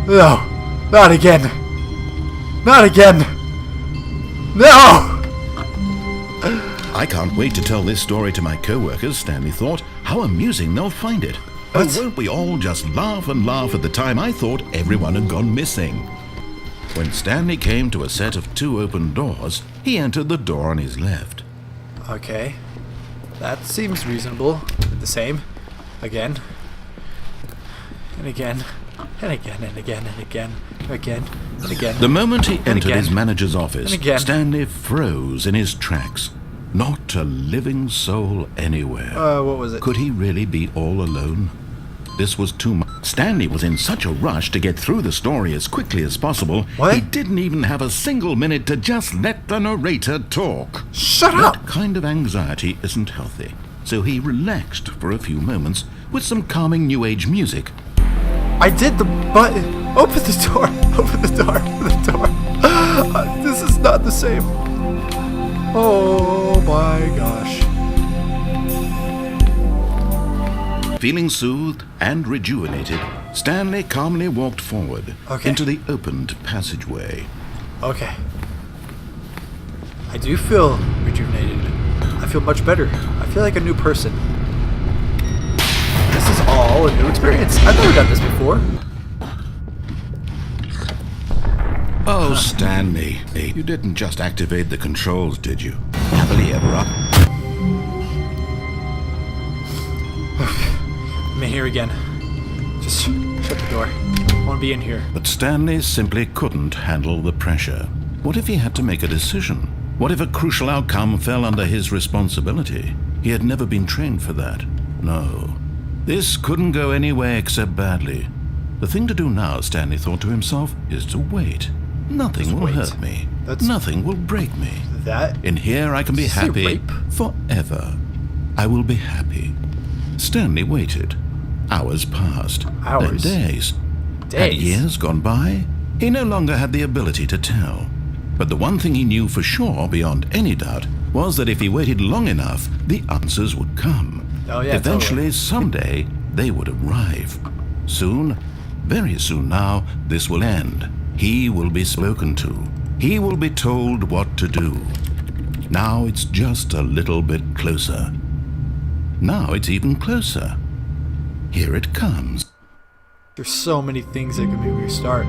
No, not again. Not again. No! I can't wait to tell this story to my co-workers, Stanley thought. How amusing they'll find it. What? Oh, won't we all just laugh and laugh at the time I thought everyone had gone missing. When Stanley came to a set of 2 open doors, he entered the door on his left. Okay. That seems reasonable. The same. Again. And again. And again, and again, and again, again, and again. The moment he entered again. his manager's office, And again. Stanley froze in his tracks. Not a living soul anywhere. What was it? Could he really be all alone? This was too much. Stanley was in such a rush to get through the story as quickly as possible, What? he didn't even have a single minute to just let the narrator talk. Shut up! That kind of anxiety isn't healthy, so he relaxed for a few moments with some calming New Age music. I did the button. Open the door. Open the door. Open the door. This is not the same. Oh my gosh. Feeling soothed and rejuvenated, Stanley calmly walked forward into the opened passageway. Okay. I do feel rejuvenated. I feel much better. I feel like a new person. This is all a new experience. I've never done this before. Oh, Stanley, you didn't just activate the controls, did you? Happily ever up. I'm in here again. Just shut the door. I want to be in here. But Stanley simply couldn't handle the pressure. What if he had to make a decision? What if a crucial outcome fell under his responsibility? He had never been trained for that. No. This couldn't go anywhere except badly. The thing to do now, Stanley thought to himself, is to wait. Nothing Just will wait. hurt me. That's- Nothing will break me. That? In here I can be Did you say happy rape? forever. I will be happy. Stanley waited. Hours passed. Hours? Then days. Had Days? years gone by? He no longer had the ability to tell. But the one thing he knew for sure, beyond any doubt, was that if he waited long enough, the answers would come. Oh, yeah, Eventually, someday, they would arrive. Soon, very soon now, this will end. He will be spoken to. He will be told what to do. Now it's just a little bit closer. Now it's even closer. Here it comes. There's so many things that could make me start.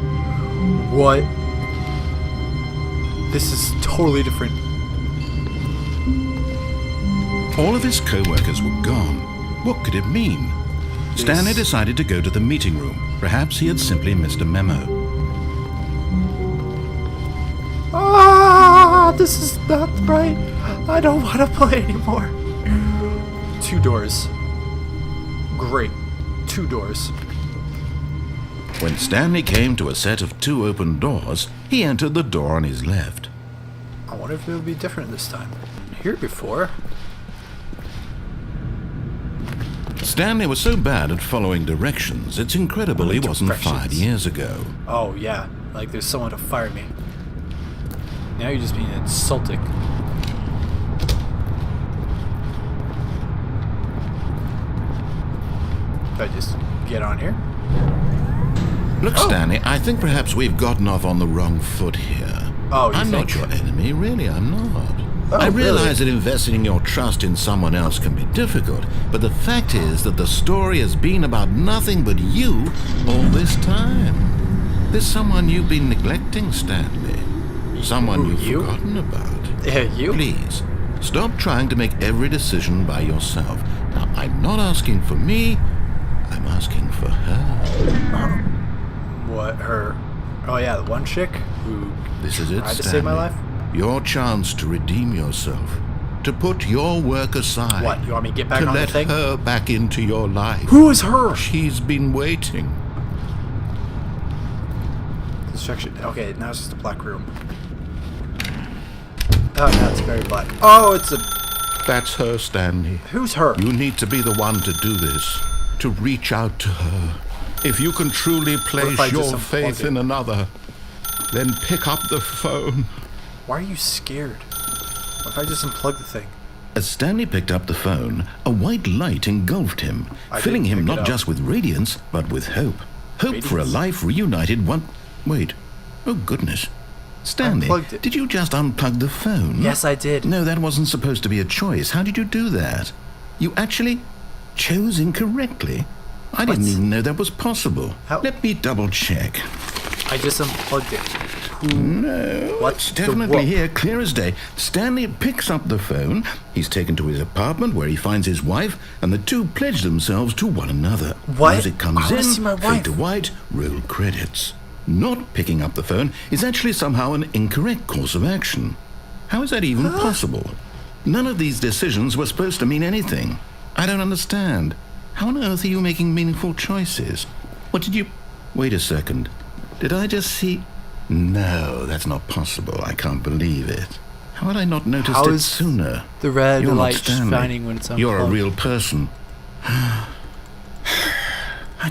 What? This is totally different. All of his co-workers were gone. What could it mean? Stanley decided to go to the meeting room. Perhaps he had simply missed a memo. Ah, this is not right. I don't want to play anymore. 2 doors. Great. 2 doors. When Stanley came to a set of 2 open doors, he entered the door on his left. I wonder if it'll be different this time. Here before. Stanley was so bad at following directions, it's incredible he wasn't Directions. 5 years ago. Oh yeah, like there's someone to fire me. Now you're just being insulting. If I just get on here? Look, Oh. Stanley, I think perhaps we've gotten off on the wrong foot here. Oh, you I'm think? not your enemy, really, I'm not. Oh, I realize really? that investing your trust in someone else can be difficult, but the fact is that the story has been about nothing but you all this time. There's someone you've been neglecting, Stanley. Someone you've you? forgotten about. Yeah, you? Please, stop trying to make every decision by yourself. Now, I'm not asking for me, I'm asking for her. What, her? Oh yeah, the one chick who This is it, tried to Stanley. save my life? Your chance to redeem yourself. To put your work aside. What, you want me to get back to on the let thing? her back into your life. Who is her? She's been waiting. Construction. Okay, now it's just a black room. Oh, now it's very black. Oh, it's a... That's her, Stanley. Who's her? You need to be the one to do this. To reach out to her. If you can truly if I place just your unplug faith it? in another, then pick up the phone. Why are you scared? What if I just unplug the thing? As Stanley picked up the phone, a white light engulfed him, filling him not just with radiance, but with hope. Hope for a life reunited one... Wait. Oh, goodness. Stanley, did you just unplug the phone? Yes, I did. No, that wasn't supposed to be a choice. How did you do that? You actually chose incorrectly? I didn't even know that was possible. Let me double check. I just unplugged it. No, it's definitely here, clear as day. Stanley picks up the phone. He's taken to his apartment where he finds his wife, and the two pledge themselves to one another. What? Music comes I wanna see my in, wife. fade to white, roll credits. Not picking up the phone is actually somehow an incorrect course of action. How is that even possible? None of these decisions were supposed to mean anything. I don't understand. How on earth are you making meaningful choices? What did you... Wait a second. Did I just see... No, that's not possible. I can't believe it. How had I not noticed it sooner? The red You're light not Stanley. shining when it's unplugged. You're a real person. I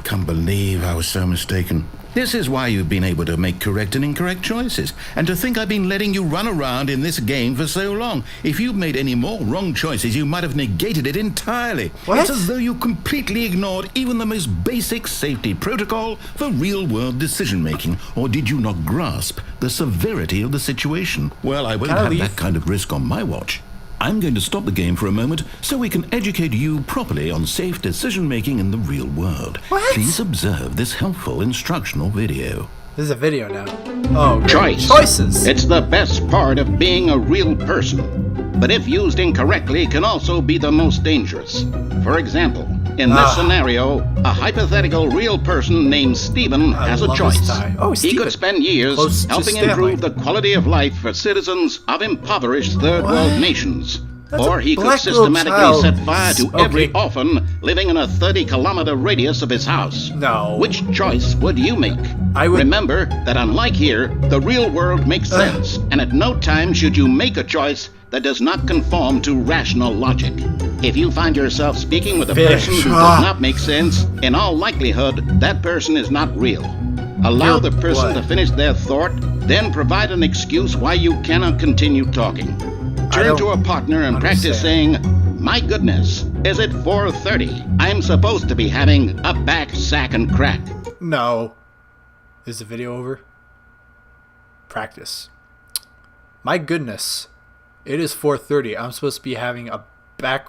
can't believe I was so mistaken. This is why you've been able to make correct and incorrect choices. And to think I've been letting you run around in this game for so long. If you'd made any more wrong choices, you might have negated it entirely. What? It's as though you completely ignored even the most basic safety protocol for real-world decision-making. Or did you not grasp the severity of the situation? Well, I won't have that kind of risk on my watch. I'm going to stop the game for a moment so we can educate you properly on safe decision-making in the real world. What? Please observe this helpful instructional video. This is a video now. Oh, great. Choice. Choices. It's the best part of being a real person. But if used incorrectly, can also be the most dangerous. For example, in this scenario, a hypothetical real person named Stephen has a choice. Oh, He Stephen. could spend years Close to helping Stanley. improve the quality of life for citizens of impoverished third world nations. That's Or a he could black little systematically child. set fire to every Okay. orphan living in a 30-kilometer radius of his house. No. Which choice would you make? I would- Remember that unlike here, the real world makes sense, and at no time should you make a choice that does not conform to rational logic. If you find yourself speaking with a person who does not make sense, in all likelihood, that person is not real. Allow the person to finish their thought, then provide an excuse why you cannot continue talking. Turn to a partner and practice saying, "My goodness, is it 4:30? I'm supposed to be having a back sack and crack." No. Is the video over? Practice. My goodness. It is 4:30. I'm supposed to be having a back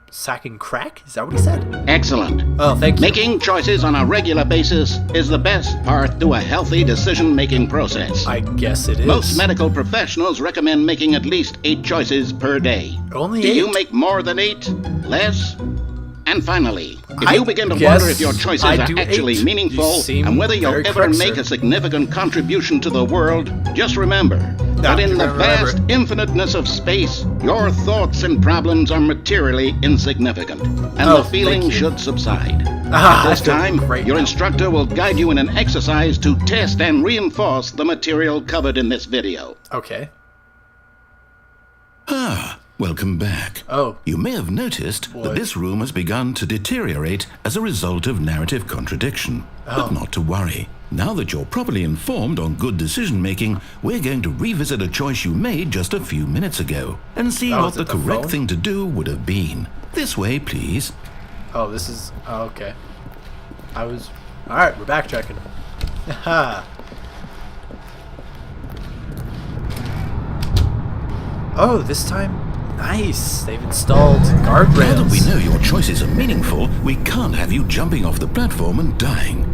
sack and crack? Is that what he said? Excellent. Oh, thank you. Making choices on a regular basis is the best part to a healthy decision-making process. I guess it is. Most medical professionals recommend making at least 8 choices per day. Only Do 8? you make more than 8? Less? And finally, if I you begin to guess wonder if your choices I are do actually 8. meaningful You seem and whether you'll very ever correct, make sir. a significant contribution to the world, just remember that in the remember. vast infiniteness of space, your thoughts and problems are materially insignificant, and the feeling thank you. should subside. Ah, At this I feel time, great your now. instructor will guide you in an exercise to test and reinforce the material covered in this video. Okay. Welcome back. Oh. You may have noticed that this room has begun to deteriorate as a result of narrative contradiction. But not to worry. Now that you're properly informed on good decision-making, we're going to revisit a choice you made just a few minutes ago and see Oh, what is the it the correct phone? thing to do would have been. This way, please. Oh, this is... Oh, okay. I was... Alright, we're backtracking. Haha. Oh, this time... Nice. They've installed guardrails. Now that we know your choices are meaningful, we can't have you jumping off the platform and dying.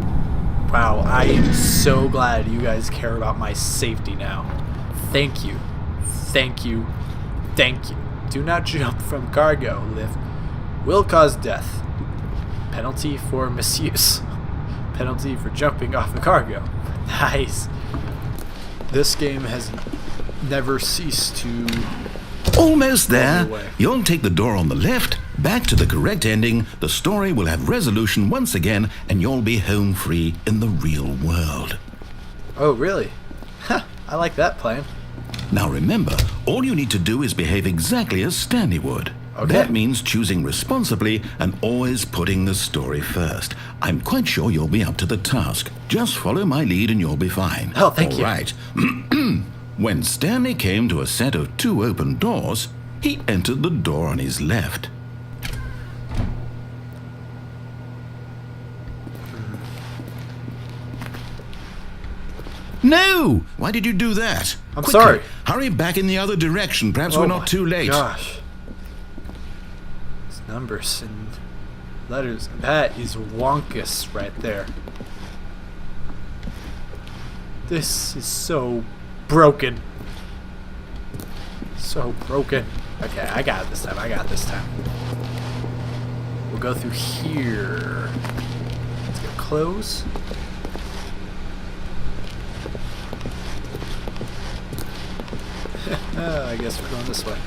Wow, I am so glad you guys care about my safety now. Thank you. Thank you. Thank you. Do not jump from cargo lift. Will cause death. Penalty for misuse. Penalty for jumping off the cargo. Nice. This game has never ceased to... Almost there. away. You'll take the door on the left, back to the correct ending, the story will have resolution once again, and you'll be home free in the real world. Oh, really? Ha, I like that plan. Now remember, all you need to do is behave exactly as Stanley would. Okay. That means choosing responsibly and always putting the story first. I'm quite sure you'll be up to the task. Just follow my lead and you'll be fine. Oh, thank you. All right. When Stanley came to a set of 2 open doors, he entered the door on his left. No! Why did you do that? I'm Quickly, sorry. Hurry back in the other direction. Perhaps we're not too late. Gosh. It's numbers and letters. That is wonkus right there. This is so broken. So broken. Okay, I got it this time. I got it this time. We'll go through here. Let's go close. I guess we're going this way.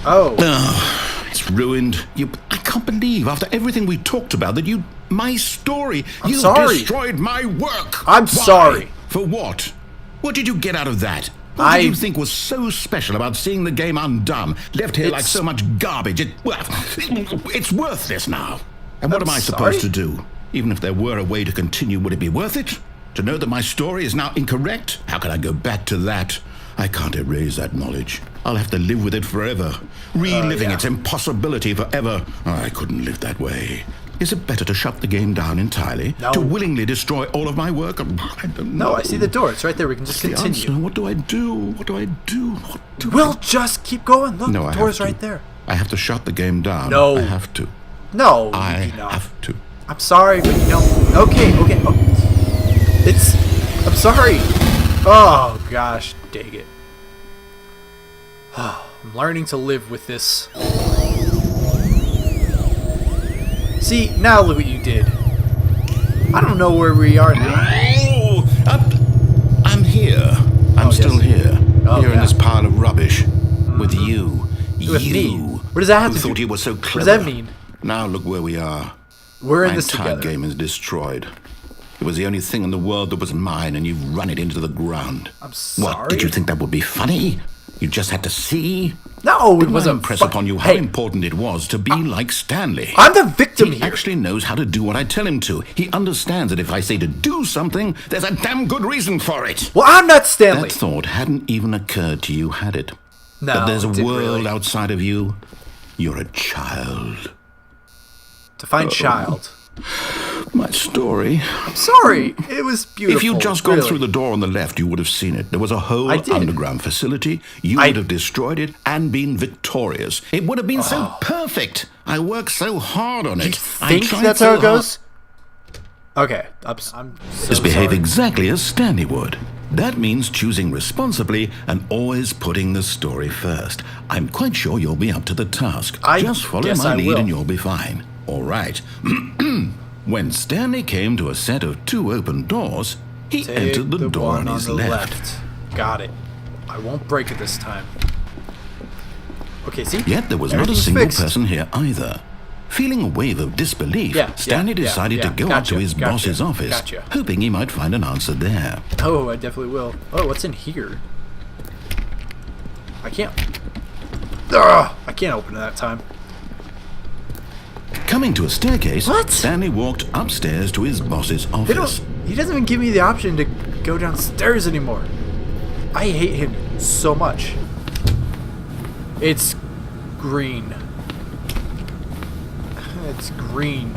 Oh. It's ruined. I can't believe, after everything we talked about, that my story, I'm you sorry. destroyed my work. I'm Why? sorry. For what? What did you get out of that? What did you think was so special about seeing the game undone, left here like so much garbage? It's worthless now. And what am I supposed to do? Even if there were a way to continue, would it be worth it? To know that my story is now incorrect? How can I go back to that? I can't erase that knowledge. I'll have to live with it forever, reliving its impossibility forever. I couldn't live that way. Is it better to shut the game down entirely? No. To willingly destroy all of my work? I don't know. No, I see the door. It's right there. We can just What's the continue. answer? What do I do? What do I do? What do We'll just keep going. Look, No, the I door's have to. right there. I have to shut the game down. No. I have to. No, I you do not. have to. I'm sorry, but you don't. Okay. Oh. I'm sorry. Oh, gosh. Dang it. I'm learning to live with this. See, now look what you did. I don't know where we are now. Oh, I'm here. I'm still here. Here in this pile of rubbish. With you. With you. me? What does that have who to do? thought you were so clever. What does that mean? Now look where we are. We're in My this entire together. game is destroyed. It was the only thing in the world that was mine, and you've run it into the ground. I'm sorry. What, did you think that would be funny? You just had to see? No, it Didn't I wasn't. impress upon you how Hey, important it was to be like Stanley? I'm the victim He here. actually knows how to do what I tell him to. He understands that if I say to do something, there's a damn good reason for it. Well, I'm not Stanley. That thought hadn't even occurred to you, had it? No, That there's a it didn't world really. outside of you? You're a child. Define child. My story. I'm sorry. It was beautiful. If you'd just gone really. through the door on the left, you would have seen it. There was a whole I did. underground facility. You would have destroyed it and been victorious. It would have been so perfect. I worked so hard on it. You I think tried that's so how it hard. goes? Okay. I'm so Just behave sorry. exactly as Stanley would. That means choosing responsibly and always putting the story first. I'm quite sure you'll be up to the task. I Just follow guess my I lead will. and you'll be fine. All right. When Stanley came to a set of 2 open doors, he Take entered the door one on his the left. Got it. I won't break it this time. Okay, see? Yet there was not a Everything's single fixed. person here either. Feeling a wave of disbelief, Stanley decided to go up to his boss's office, hoping he might find an answer there. Oh, I definitely will. Oh, what's in here? I can't. Ugh, I can't open it that time. Coming to a staircase, What? Stanley walked upstairs to his boss's They office. don't. He doesn't even give me the option to go downstairs anymore. I hate him so much. It's green. It's green.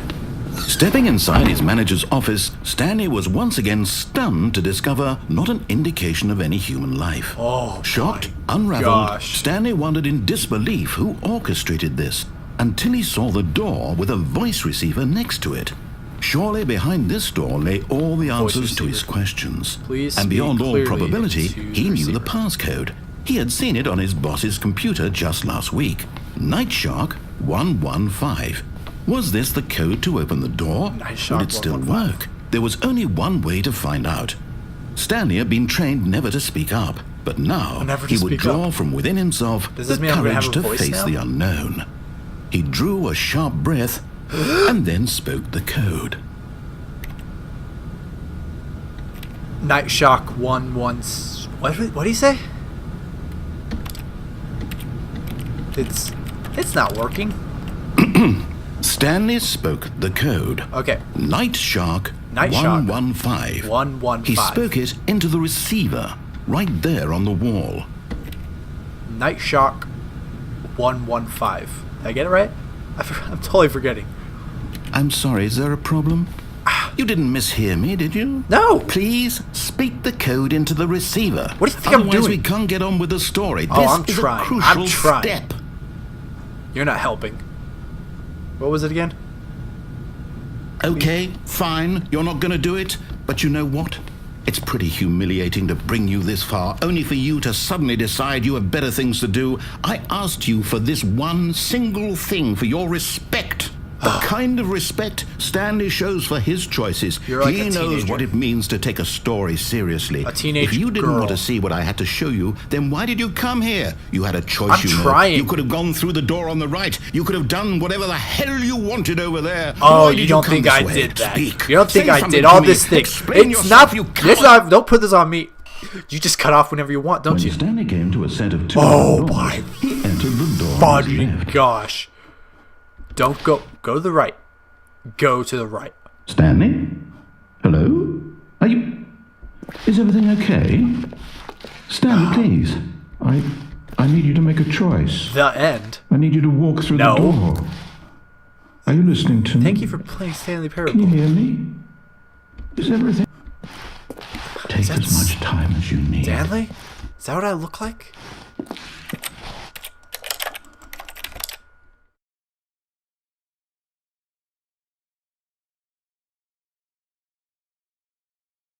Stepping inside his manager's office, Stanley was once again stunned to discover not an indication of any human life. Oh, Shocked, my unraveled, gosh. Stanley wondered in disbelief who orchestrated this, until he saw the door with a voice receiver next to it. Surely behind this door lay all the answers to his receiver. questions. Please and beyond speak all clearly probability, into he the knew the receiver. passcode. He had seen it on his boss's computer just last week. Night Shark 115. Was this the code to open the door? Night Shark Would it still 115. work? There was only one way to find out. Stanley had been trained never to speak up, but now Never to he would speak draw up. from within himself Does the this mean I'm gonna courage have to a voice face now? the unknown. He drew a sharp breath and then spoke the code. Night Shock 11. What did he say? It's not working. Stanley spoke the code. Okay. Night Shark Night Shark 115. 115. He spoke it into the receiver, right there on the wall. Night Shock 115. Did I get it right? I'm totally forgetting. I'm sorry, is there a problem? You didn't mishear me, did you? No. Please speak the code into the receiver. What do you think I'm Otherwise, doing? we can't get on with the story. Oh, This I'm is trying. a crucial I'm trying. step. You're not helping. What was it again? Okay, fine. You're not going to do it. But you know what? It's pretty humiliating to bring you this far, only for you to suddenly decide you have better things to do. I asked you for this one single thing, for your respect. The kind of respect Stanley shows for his choices. You're like he a knows teenager. what it means to take a story seriously. A teenage If you didn't girl. want to see what I had to show you, then why did you come here? You had a choice, I'm you know. trying. You could have gone through the door on the right. You could have done whatever the hell you wanted over there. Oh, Why you did don't come think this I way? did that? Speak. You don't think Say I something did to all me. this thing? Explain It's yourself, not. you It's coward. not. Don't put this on me. You just cut off whenever you want, don't you? Stanley came to a set of two Oh doors, my he entered the door on his Fudging left. gosh. Don't go. Go to the right. Go to the right. Stanley? Hello? Are you... Is everything okay? Stanley, please. I need you to make a choice. The end. I need you to walk through No. the door. Are you listening to me? Thank you for playing Stanley Can you Parable. hear me? Is everything... Take that as much time as you need. Stanley? Is that what I look like?